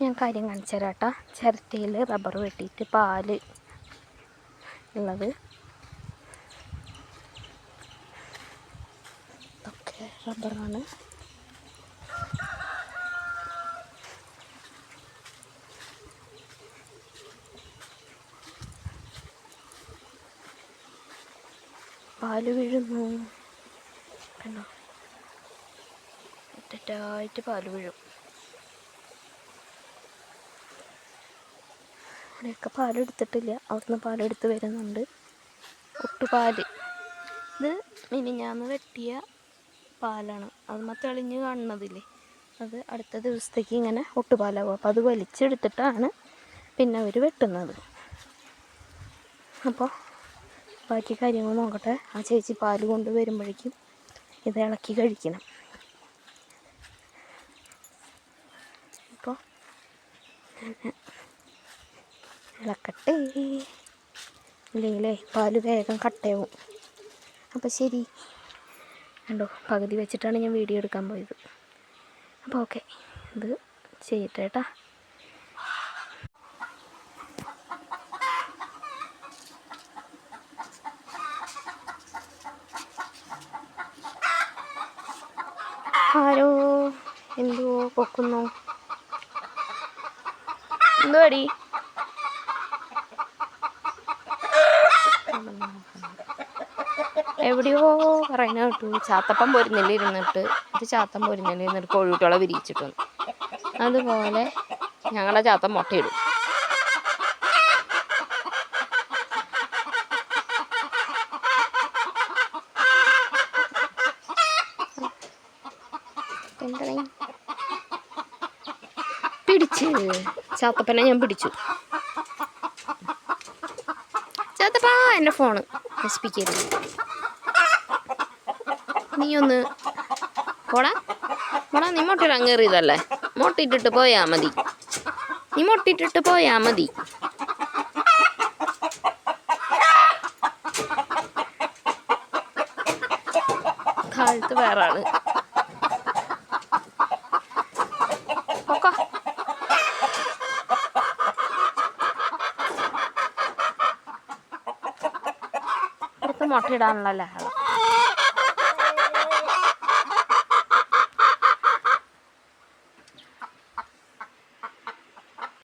ഞാൻ കാര്യം കാണിച്ചു തരാം കേട്ടോ. ചിരട്ടയിൽ റബ്ബർ വെട്ടിയിട്ട് പാല് ഉള്ളത്. ഒക്കെ റബ്ബറാണ്. പാല് വീഴുന്നു കണ്ടോ, ഒറ്ററ്റായിട്ട് പാല് വീഴും. അവിടെയൊക്കെ പാലെടുത്തിട്ടില്ല, അവിടുന്ന് പാലെടുത്ത് വരുന്നുണ്ട്. ഒട്ടുപാല് ഇത് മിനിഞ്ഞാന്ന് വെട്ടിയ പാലാണ്. അത് തെളിഞ്ഞ് കാണുന്നതില്ലേ, അത് അടുത്ത ദിവസത്തേക്ക് ഇങ്ങനെ ഒട്ടുപാലാവും. അപ്പോൾ അത് വലിച്ചെടുത്തിട്ടാണ് പിന്നെ അവർ വെട്ടുന്നത്. അപ്പോൾ ബാക്കി കാര്യങ്ങൾ നോക്കട്ടെ. ആ ചേച്ചി പാല് കൊണ്ട് വരുമ്പോഴേക്കും ഇത് ഇളക്കി കഴിക്കണം. അപ്പോൾ ഇളക്കട്ടെ, ഇല്ലെങ്കിലേ പാല് വേഗം കട്ടയാവും. അപ്പോൾ ശരി കണ്ടോ, പകുതി വെച്ചിട്ടാണ് ഞാൻ വീഡിയോ എടുക്കാൻ പോയത്. അപ്പോൾ ഓക്കെ, ഇത് ചെയ്യട്ടെ കേട്ടോ. ആരോ എന്തോ പൊക്കുന്നു. എന്തുവാടി? എവിടെയോ പറയുന്ന കേട്ടു ചാത്തപ്പം പോരുന്നില്ല ഇരുന്നിട്ട്, ഇത് ചാത്തൻ പോരുന്നില്ല ഇരുന്നിട്ട് കോഴിക്കുട്ടികളെ വിരിയിച്ചിട്ടു. അതുപോലെ ഞങ്ങളുടെ ചാത്തൻ മുട്ടയിടും. പിടിച്ച് ചാത്തപ്പനെ ഞാൻ പിടിച്ചു. ചാത്തപ്പാ, എൻ്റെ ഫോണ് നശിപ്പിക്കരുത്. നീ ഒന്ന് പോടാ പോടാ. നീ മുട്ടയിൽ അങ്ങേറിയതല്ലേ, മുട്ടയിട്ടിട്ട് പോയാൽ മതി. നീ മുട്ടയിട്ടിട്ട് പോയാൽ മതി. താഴത്ത് വേറെ ആള്. അടുത്ത് മുട്ടയിടാനുള്ള ലഹള.